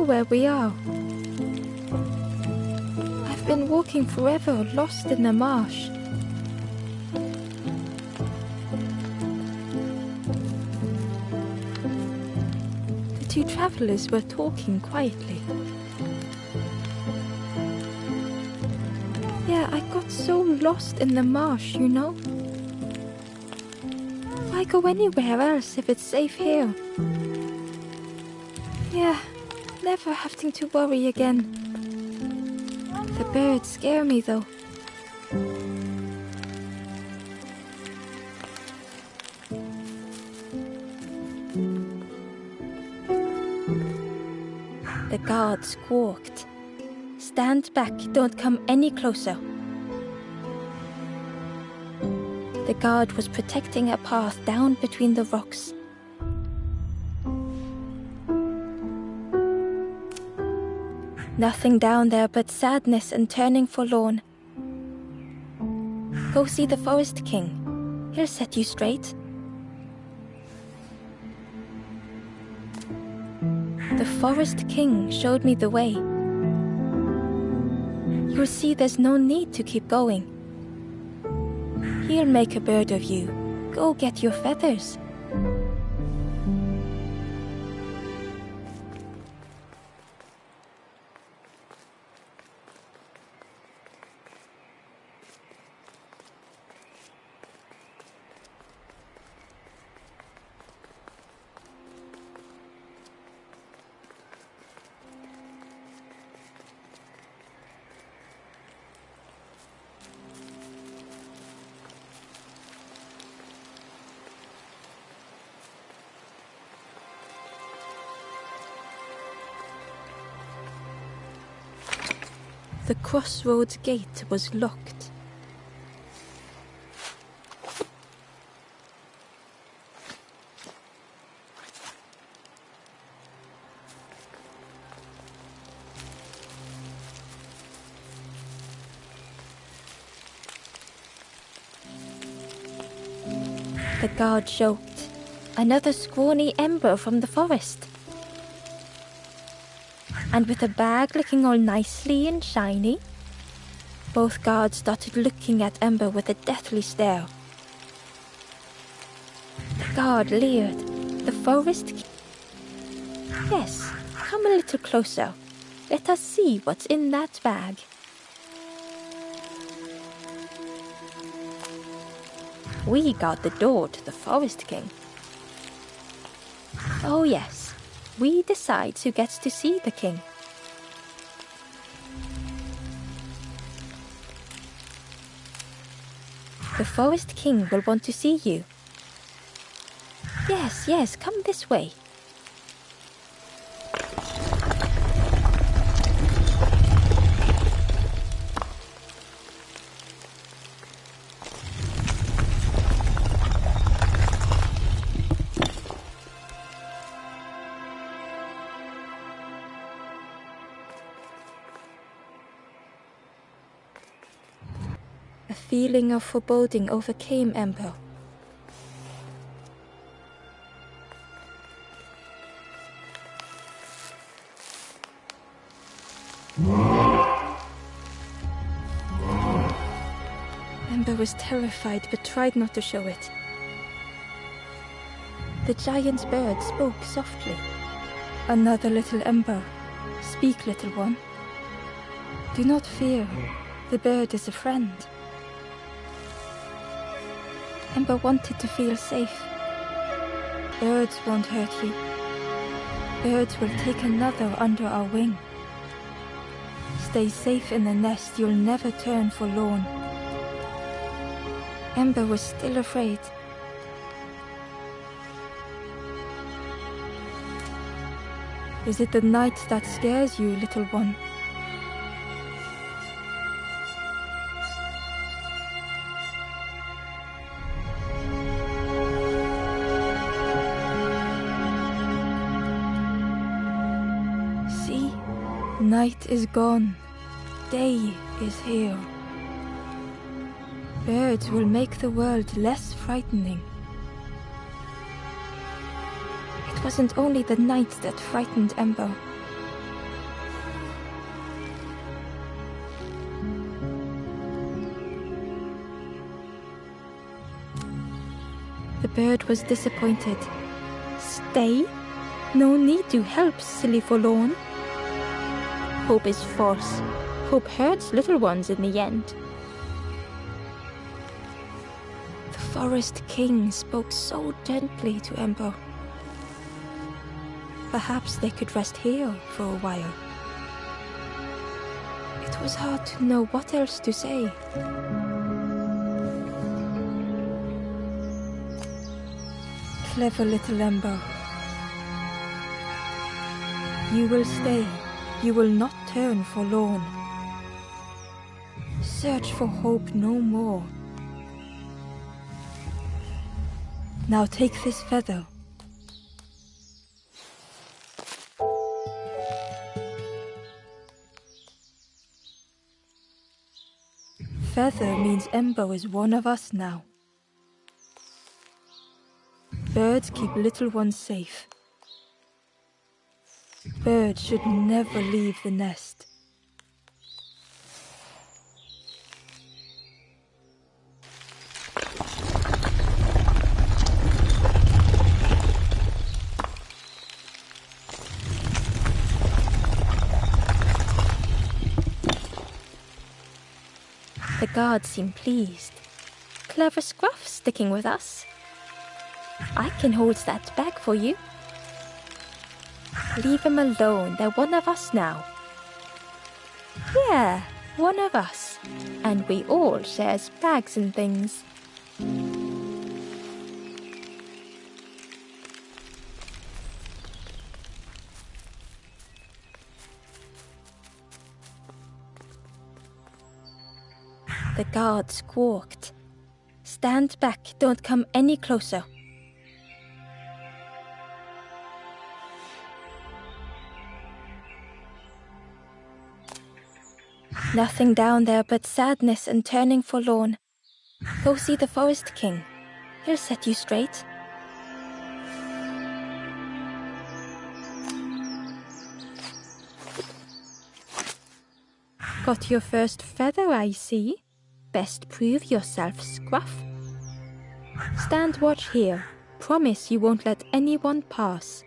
know where we are. I've been walking forever, lost in the marsh. The two travelers were talking quietly. Yeah, I got so lost in the marsh, you know? Why go anywhere else if it's safe here? Yeah, never having to worry again. The birds scare me though. The guard squawked. Stand back, don't come any closer. The guard was protecting a path down between the rocks. Nothing down there but sadness and turning forlorn. Go see the Forest King. He'll set you straight. The Forest King showed me the way. You'll see there's no need to keep going. He'll make a bird of you. Go get your feathers. The crossroads gate was locked. The guard joked. Another scrawny ember from the forest. And with a bag looking all nicely and shiny. Both guards started looking at Ember with a deathly stare. The guard leered. The forest... Yes, come a little closer. Let us see what's in that bag. We guard the door to the Forest King. Oh yes. We decide who gets to see the king. The Forest King will want to see you. Yes, come this way. A feeling of foreboding overcame Ember. Ember was terrified but tried not to show it. The giant bird spoke softly. Another little Ember. Speak, little one. Do not fear. The bird is a friend. Ember wanted to feel safe. Birds won't hurt you. Birds will take another under our wing. Stay safe in the nest, you'll never turn forlorn. Ember was still afraid. Is it the night that scares you, little one? Night is gone. Day is here. Birds will make the world less frightening. It wasn't only the night that frightened Ember. bird was disappointed. Stay? No need to help, silly forlorn. Hope is false. Hope hurts little ones in the end. The Forest King spoke so gently to Ember. Perhaps they could rest here for a while. It was hard to know what else to say. Clever little Ember. You will stay. You will not turn forlorn. Search for hope no more. Now take this feather. Feather means Ember is one of us now. Birds keep little ones safe. Birds should never leave the nest. The guards seem pleased. Clever Scruff sticking with us. I can hold that bag for you. Leave him alone, they're one of us now. Yeah, one of us. And we all shares bags and things. The guard squawked. Stand back, don't come any closer. Nothing down there but sadness and turning forlorn. Go see the Forest King. He'll set you straight. Got your first feather, I see. Best prove yourself, Scruff. Stand watch here. Promise you won't let anyone pass.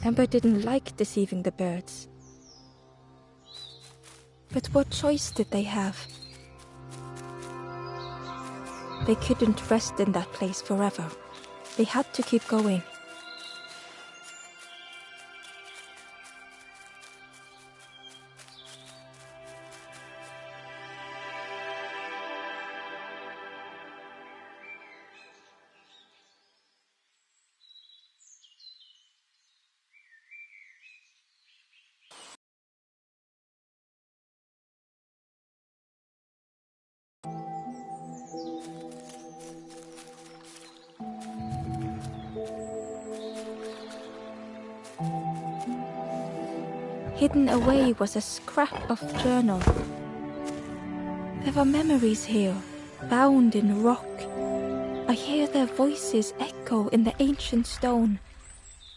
Ember didn't like deceiving the birds. But what choice did they have? They couldn't rest in that place forever. They had to keep going. Hidden away was a scrap of journal. There were memories here, bound in rock. I hear their voices echo in the ancient stone.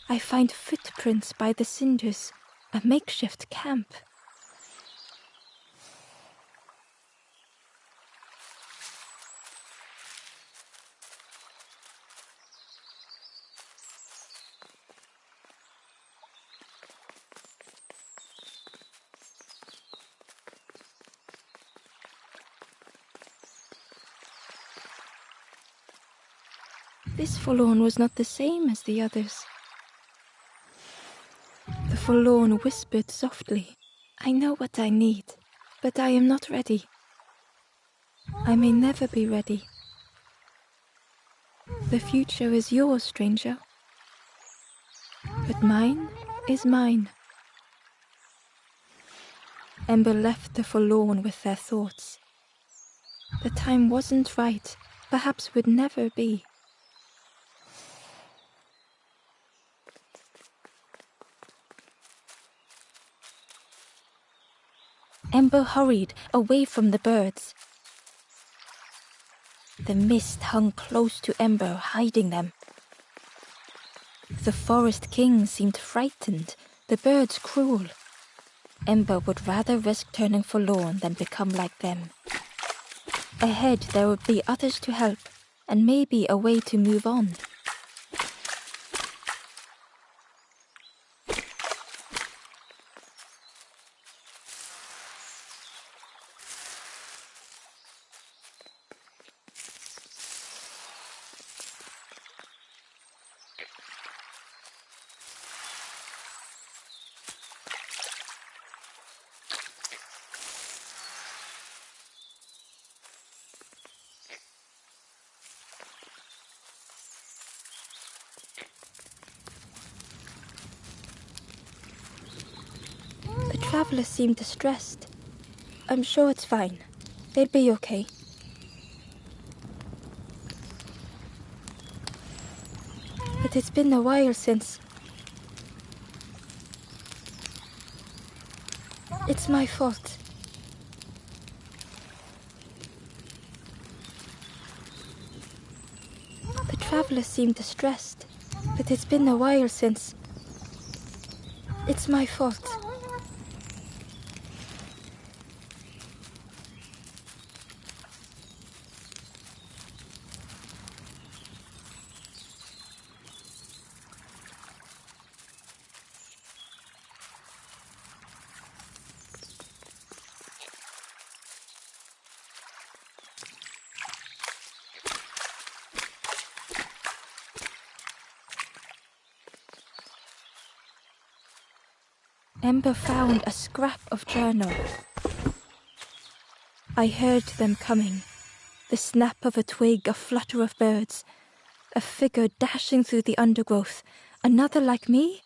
I find footprints by the cinders, a makeshift camp. This forlorn was not the same as the others. The forlorn whispered softly, I know what I need, but I am not ready. I may never be ready. The future is yours, stranger. But mine is mine. Ember left the forlorn with their thoughts. The time wasn't right, perhaps would never be. Ember hurried away from the birds. The mist hung close to Ember, hiding them. The Forest King seemed frightened, the birds cruel. Ember would rather risk turning forlorn than become like them. Ahead there would be others to help, and maybe a way to move on. The traveler seemed distressed. I'm sure it's fine. They'll be okay. But it's been a while since... It's my fault. The traveler seemed distressed. But it's been a while since... It's my fault. Ember found a scrap of journal. I heard them coming. The snap of a twig, a flutter of birds. A figure dashing through the undergrowth. Another like me?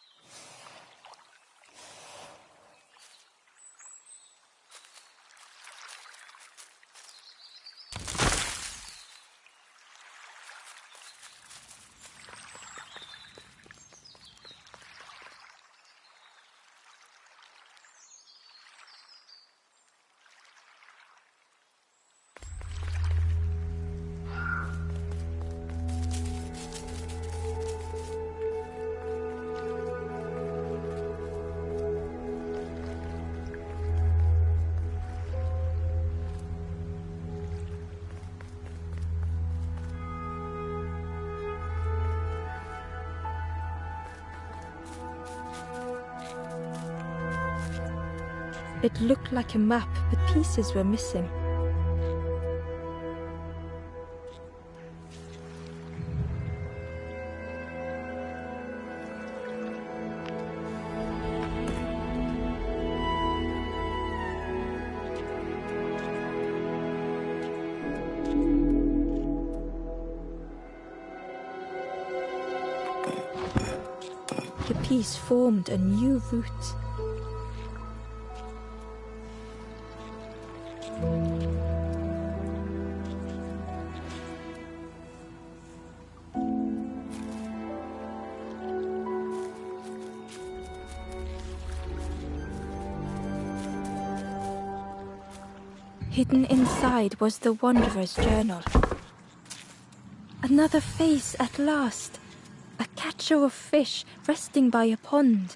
It looked like a map, but pieces were missing. The piece formed a new route. Hidden inside was the Wanderer's journal. Another face at last. A catcher of fish resting by a pond.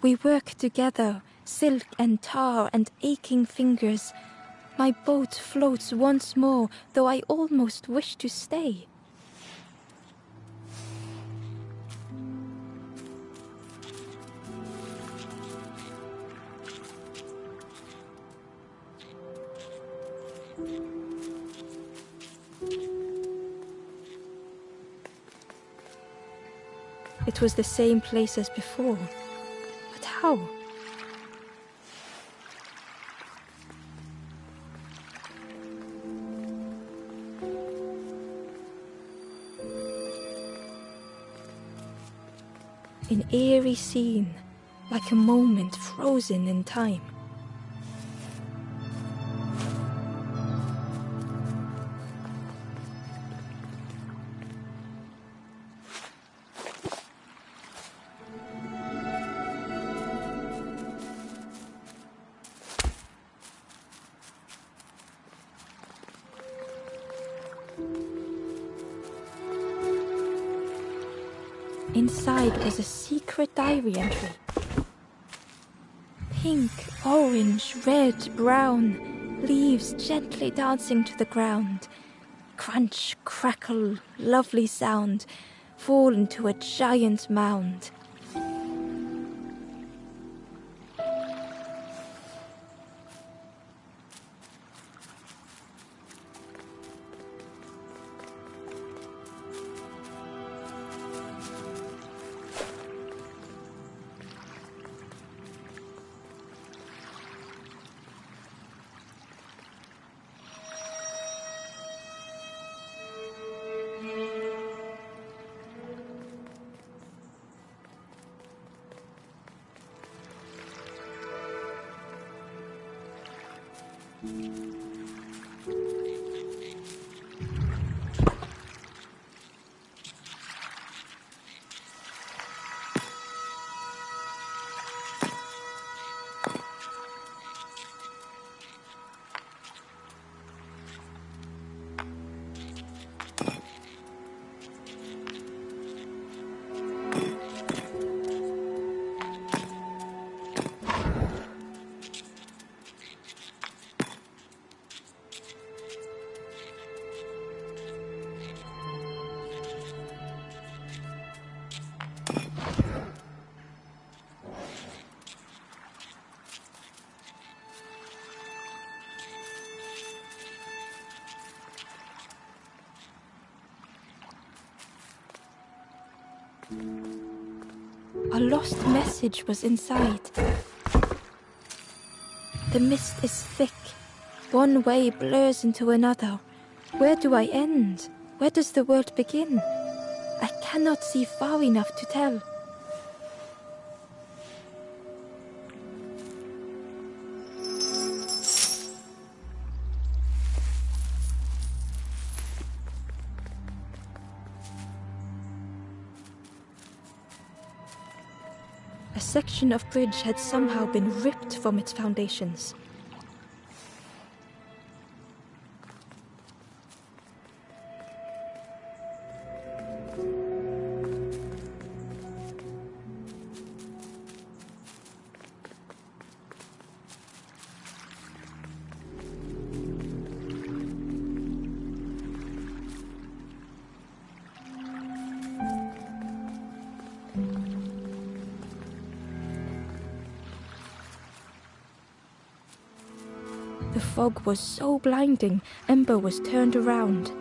We work together, silk and tar and aching fingers. My boat floats once more, though I almost wish to stay. It was the same place as before. But how? An eerie scene, like a moment frozen in time. Inside was a secret diary entry. Pink, orange, red, brown, leaves gently dancing to the ground. Crunch, crackle, lovely sound, fall into a giant mound. A lost message was inside. The mist is thick. One way blurs into another. Where do I end? Where does the world begin? I cannot see far enough to tell. A section of bridge had somehow been ripped from its foundations. The fog was so blinding, Ember was turned around.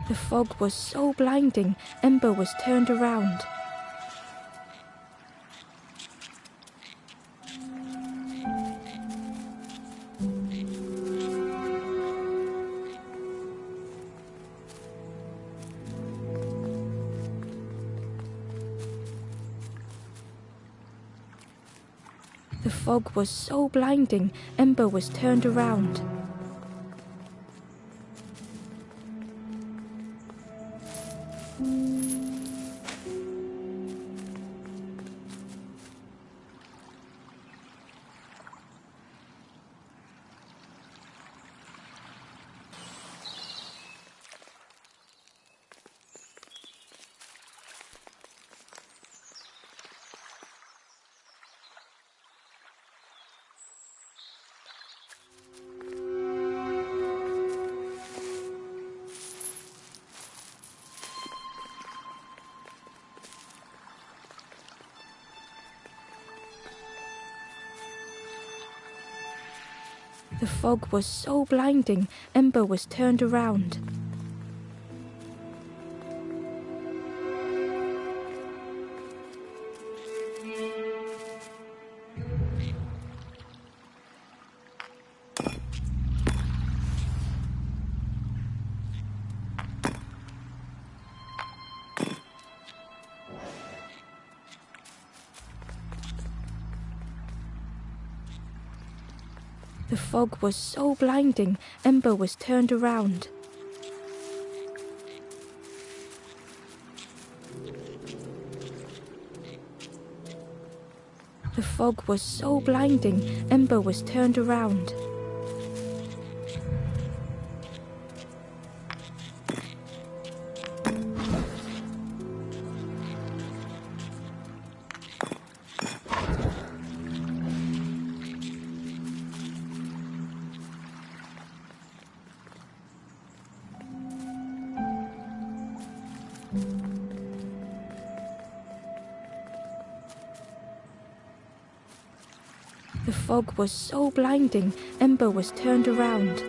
The fog was so blinding, Ember was turned around. The fog was so blinding, Ember was turned around. The fog was so blinding, Ember was turned around. The fog was so blinding, Ember was turned around. The fog was so blinding, Ember was turned around. The fog was so blinding, Ember was turned around.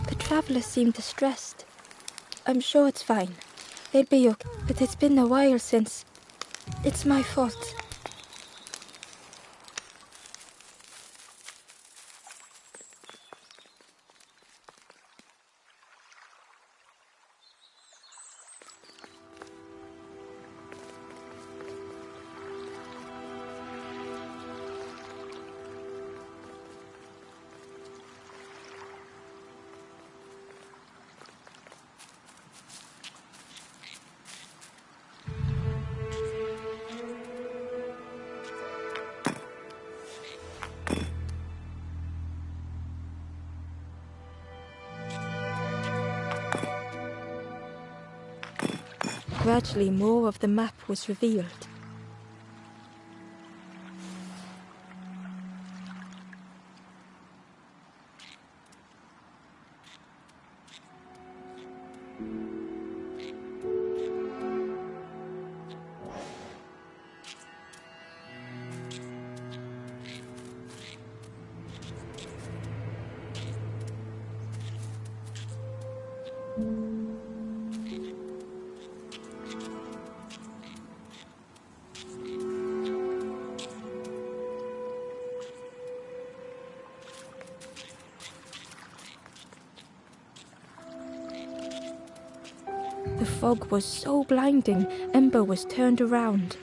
The travellers seem distressed. I'm sure it's fine. They'll be okay. But it's been a while since... It's my fault. Gradually, more of the map was revealed. The fog was so blinding, Ember was turned around.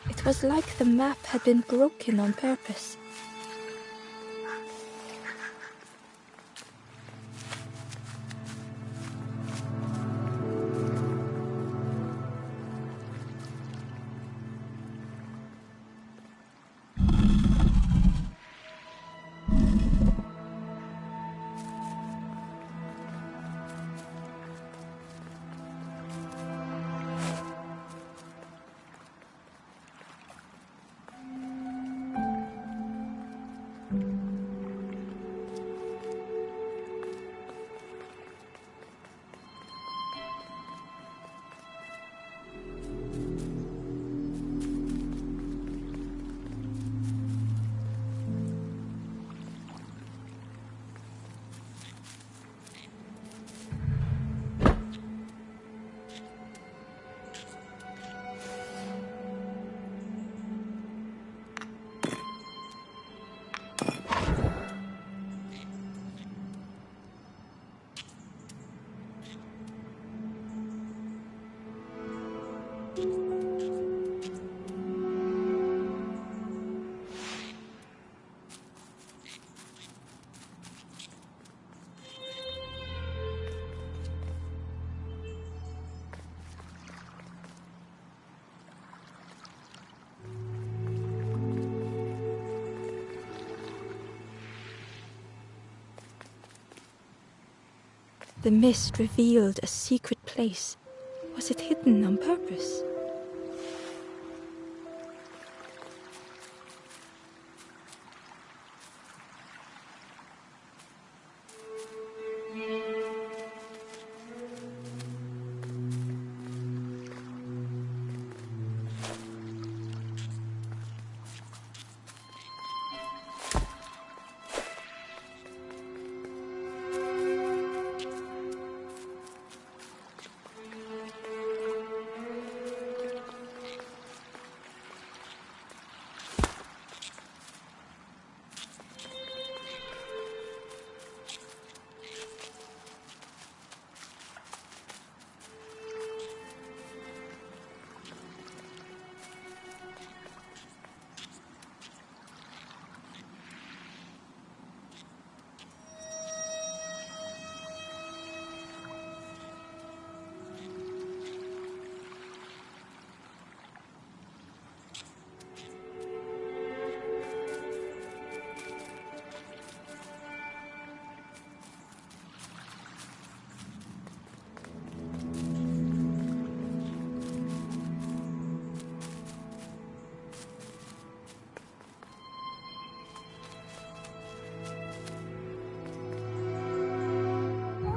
It was like the map had been broken on purpose. The mist revealed a secret place. Was it hidden on purpose?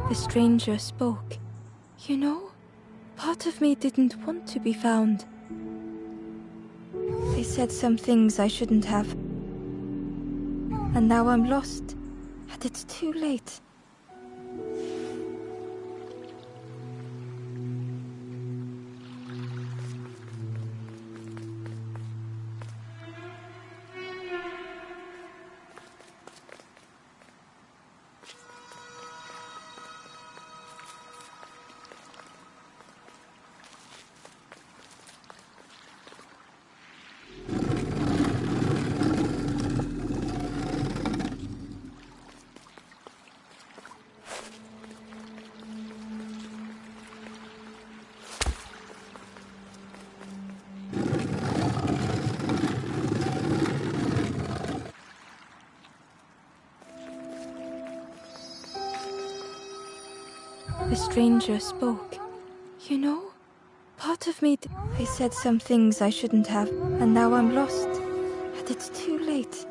The stranger spoke. You know, part of me didn't want to be found. They said some things I shouldn't have. And now I'm lost, and it's too late. stranger spoke. You know, part of me... I said some things I shouldn't have, and now I'm lost. And it's too late.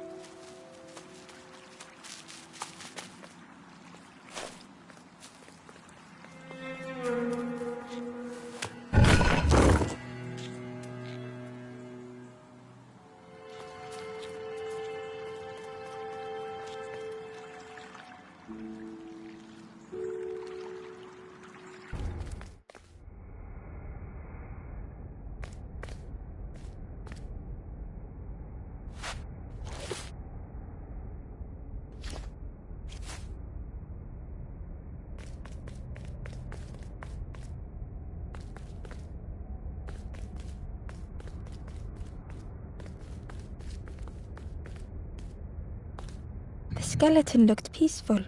The skeleton looked peaceful.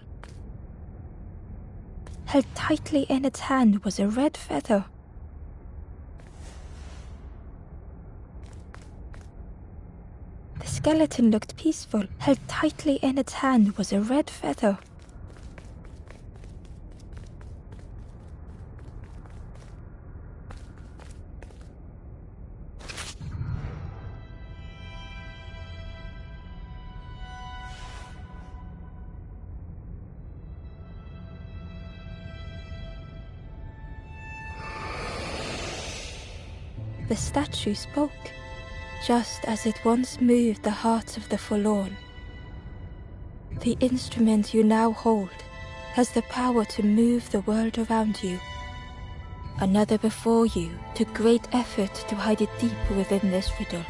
Held tightly in its hand was a red feather. The skeleton looked peaceful. Held tightly in its hand was a red feather. The statue spoke, just as it once moved the hearts of the forlorn. The instrument you now hold has the power to move the world around you. Another before you took great effort to hide it deep within this riddle.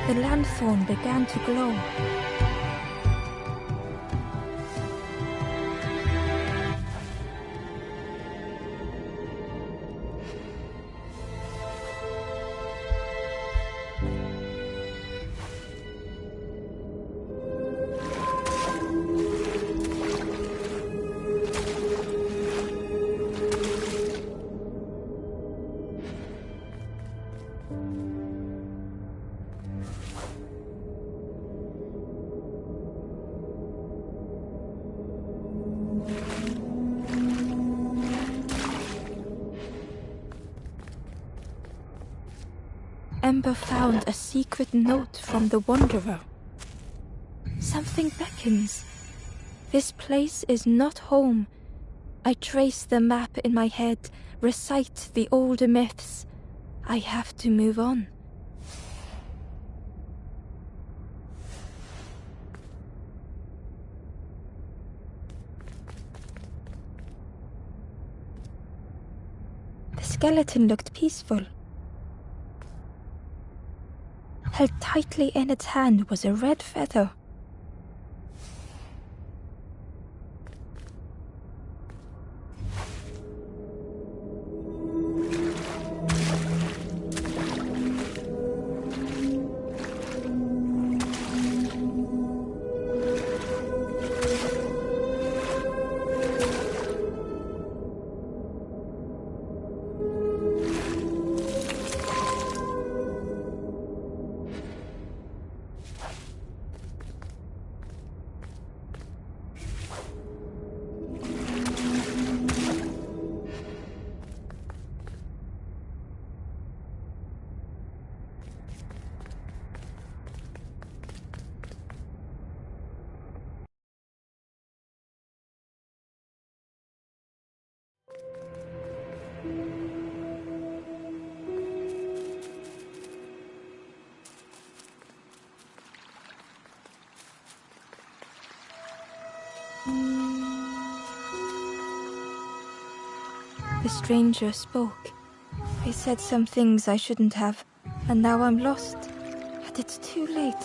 The lanthorn began to glow. Ember found a secret note from the Wanderer. Something beckons. This place is not home. I trace the map in my head, recite the older myths. I have to move on. The skeleton looked peaceful. Held tightly in its hand was a red feather. The stranger spoke. I said some things I shouldn't have, And now I'm lost. And it's too late.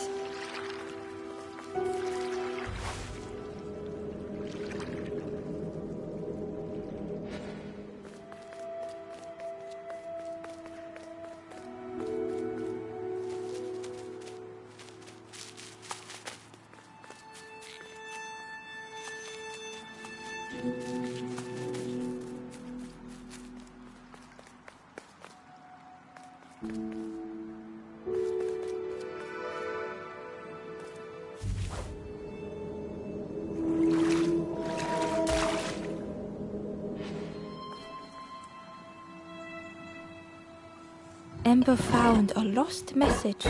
Ember found a lost message.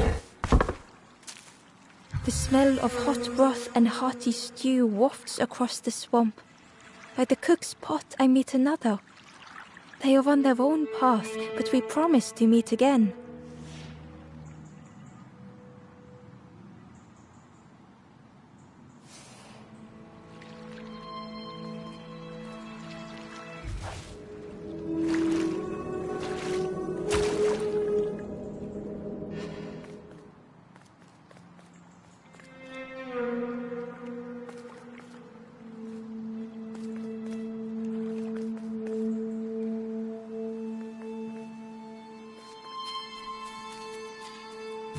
The smell of hot broth and hearty stew wafts across the swamp. By the cook's pot I meet another. They are on their own path, but we promise to meet again.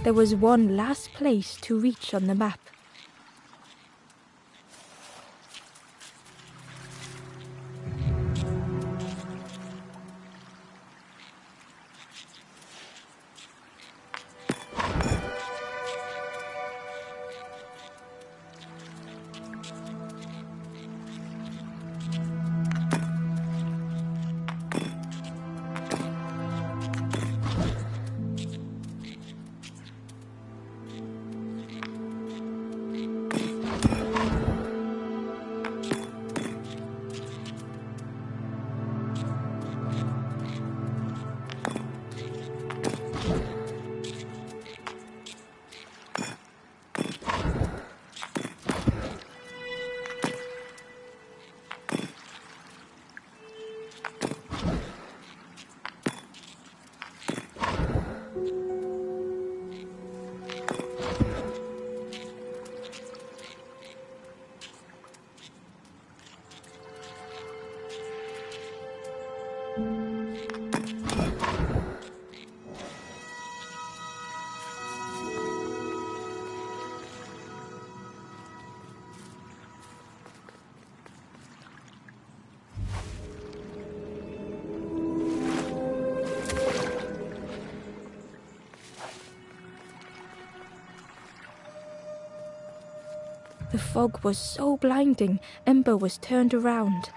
There was one last place to reach on the map. The fog was so blinding, Ember was turned around.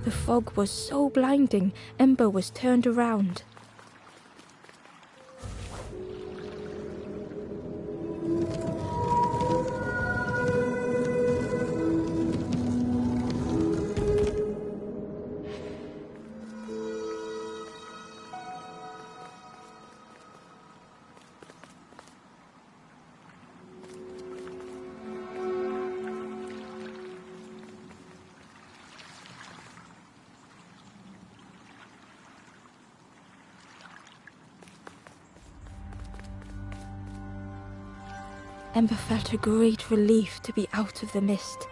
The fog was so blinding, Ember was turned around. Ember felt a great relief to be out of the mist.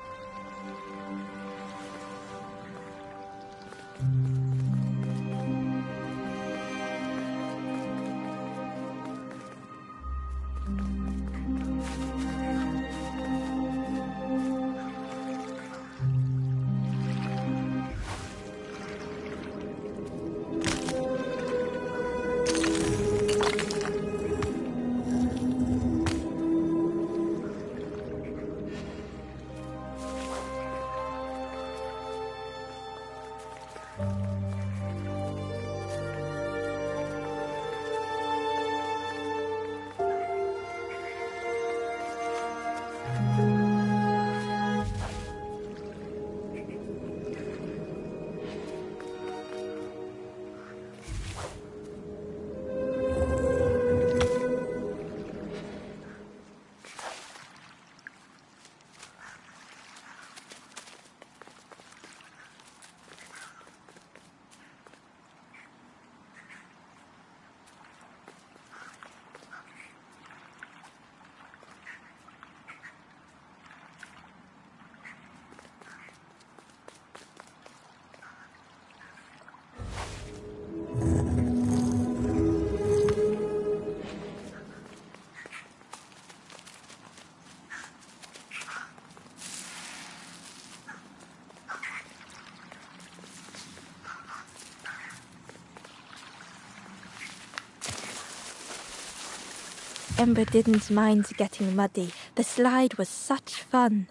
Ember didn't mind getting muddy. The slide was such fun.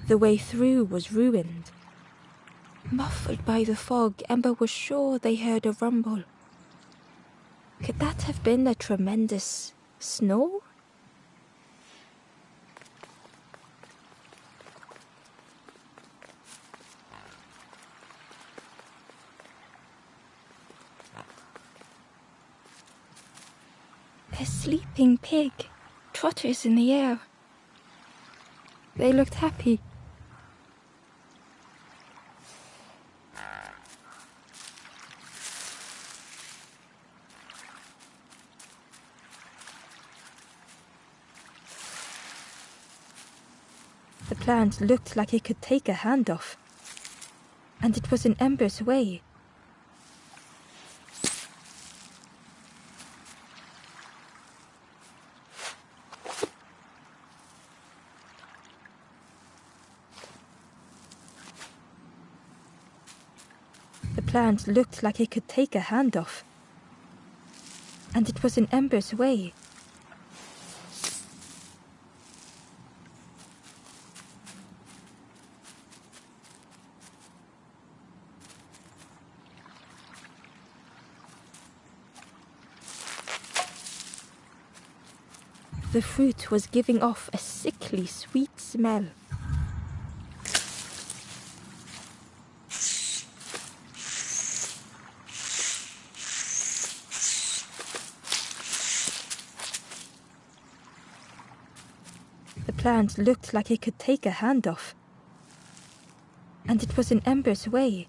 The way through was ruined. Muffled by the fog, Ember was sure they heard a rumble. Could that have been a tremendous snore? A sleeping pig, trotters in the air. They looked happy. The plant looked like it could take a hand off. And it was in Ember's way. The plant looked like it could take a hand off. And it was in Ember's way. The fruit was giving off a sickly sweet smell. The plant looked like it could take a hand off. And it was in Ember's way.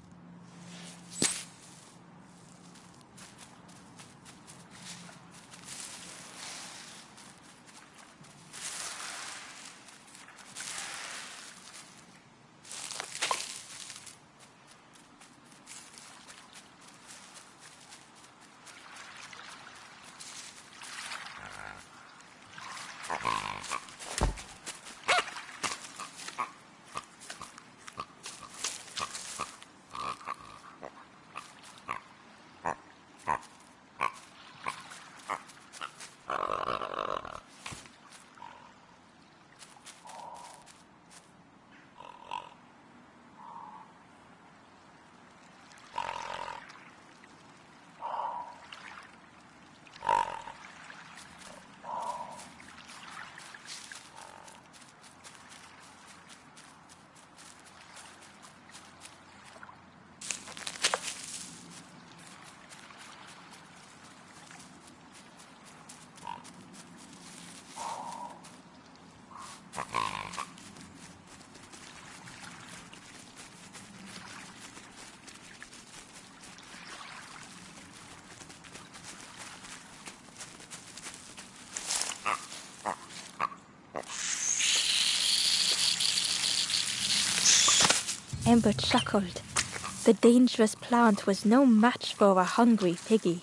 Ember chuckled. The dangerous plant was no match for a hungry piggy.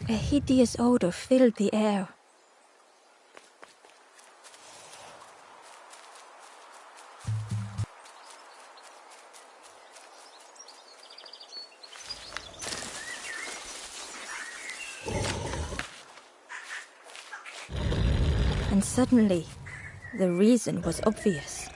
A hideous odor filled the air. And suddenly, the reason was obvious.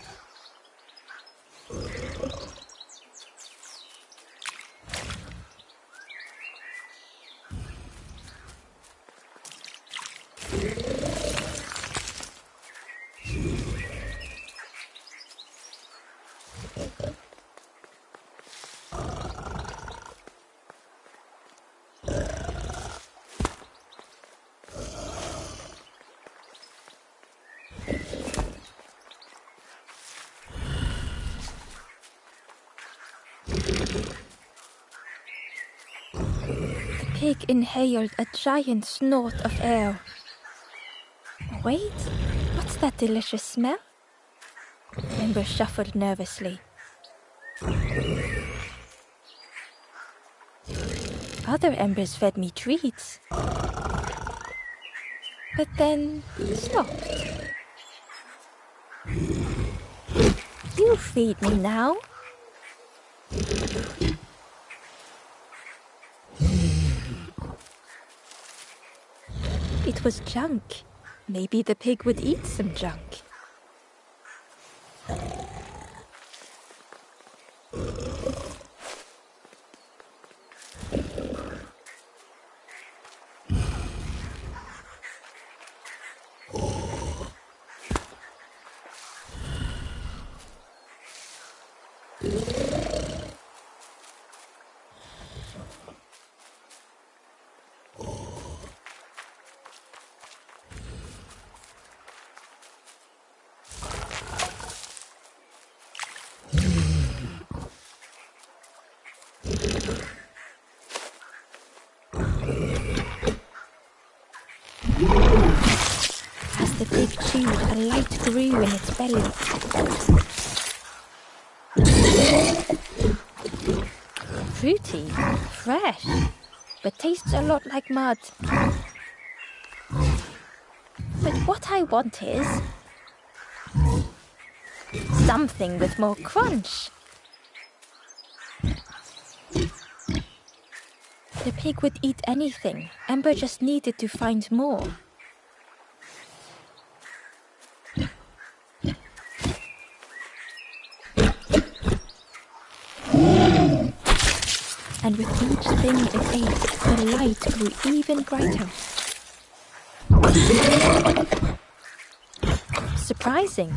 The pig inhaled a giant snort of air. Wait, what's that delicious smell? Ember shuffled nervously. Other embers fed me treats, but then stopped. You feed me now. It was junk. Maybe the pig would eat some junk. As the pig chewed, a light grew in its belly. Fruity, fresh, but tastes a lot like mud. But what I want is something with more crunch. The pig would eat anything. Ember just needed to find more. And with each thing it ate, the light grew even brighter. Surprising,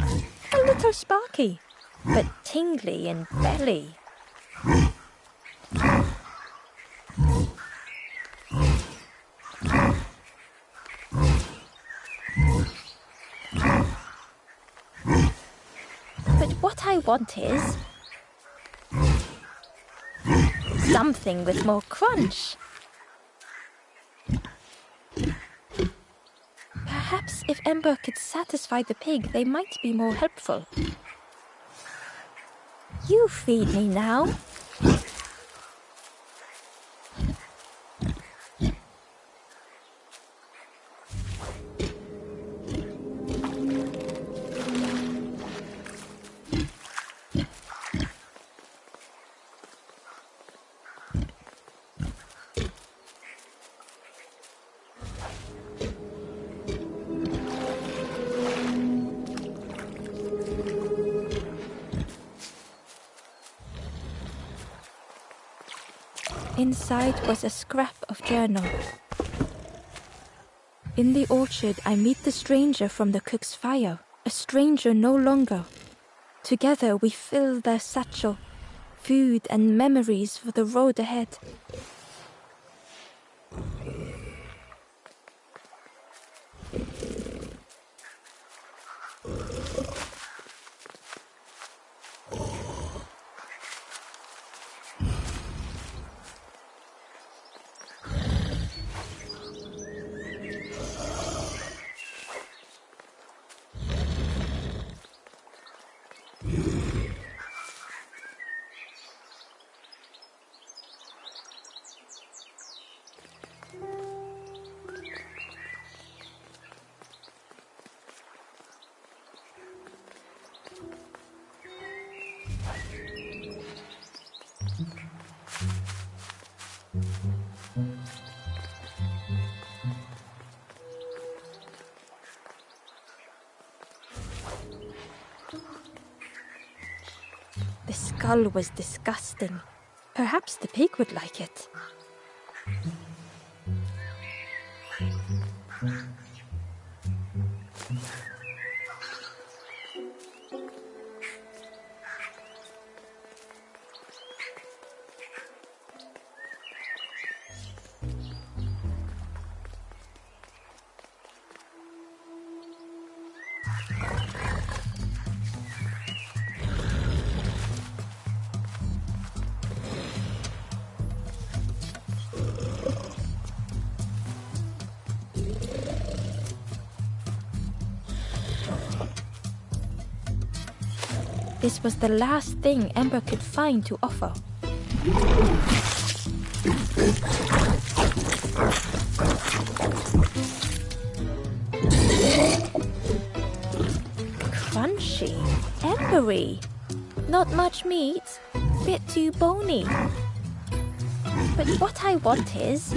a little sparky, but tingly in belly. But what I want is something with more crunch. Perhaps if Ember could satisfy the pig, they might be more helpful. You feed me now. Inside was a scrap of journal. In the orchard, I meet the stranger from the cook's fire, a stranger no longer. Together we fill their satchel, food and memories for the road ahead. The skull was disgusting. Perhaps the pig would like it. This was the last thing Ember could find to offer. Crunchy, embery, not much meat, bit too bony. But what I want is...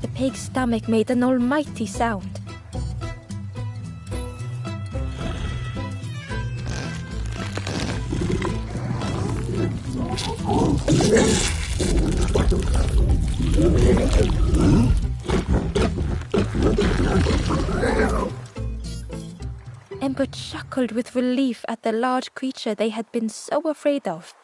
The pig's stomach made an almighty sound. Ember chuckled with relief at the large creature they had been so afraid of.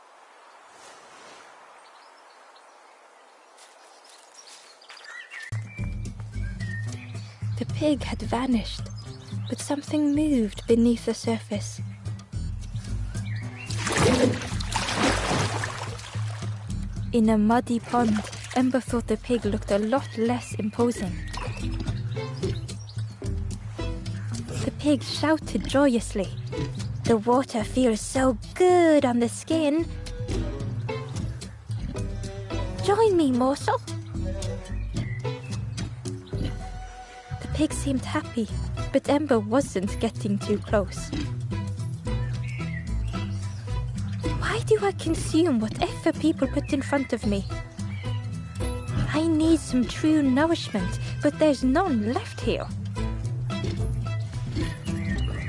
The pig had vanished, but something moved beneath the surface. In a muddy pond, Ember thought the pig looked a lot less imposing. The pig shouted joyously. The water feels so good on the skin. Join me, morsel. The pig seemed happy, but Ember wasn't getting too close. Why do I consume whatever people put in front of me? I need some true nourishment, but there's none left here.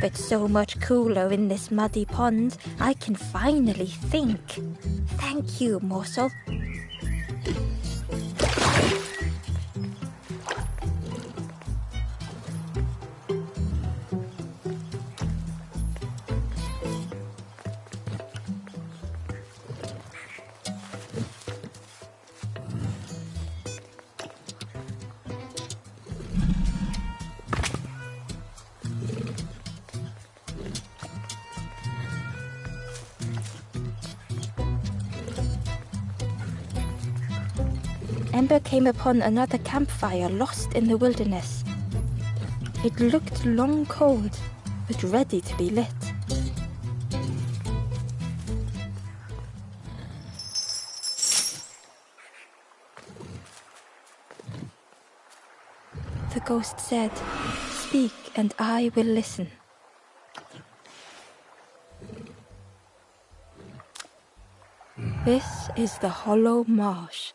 But so much cooler in this muddy pond, I can finally think. Thank you, morsel. Ember came upon another campfire lost in the wilderness. It looked long cold, but ready to be lit. The ghost said, "Speak and I will listen." This is the hollow marsh.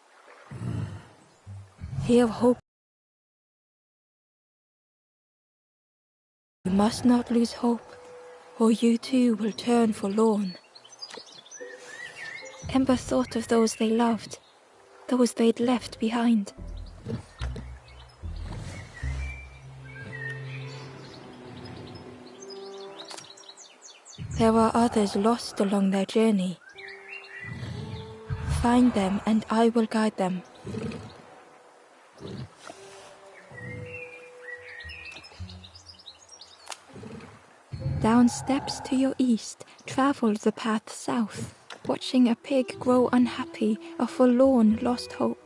Here hope. You must not lose hope, or you too will turn forlorn. Ember thought of those they loved, those they'd left behind. There are others lost along their journey. Find them and I will guide them. Down steps to your east, travel the path south, watching a pig grow unhappy, a forlorn lost hope.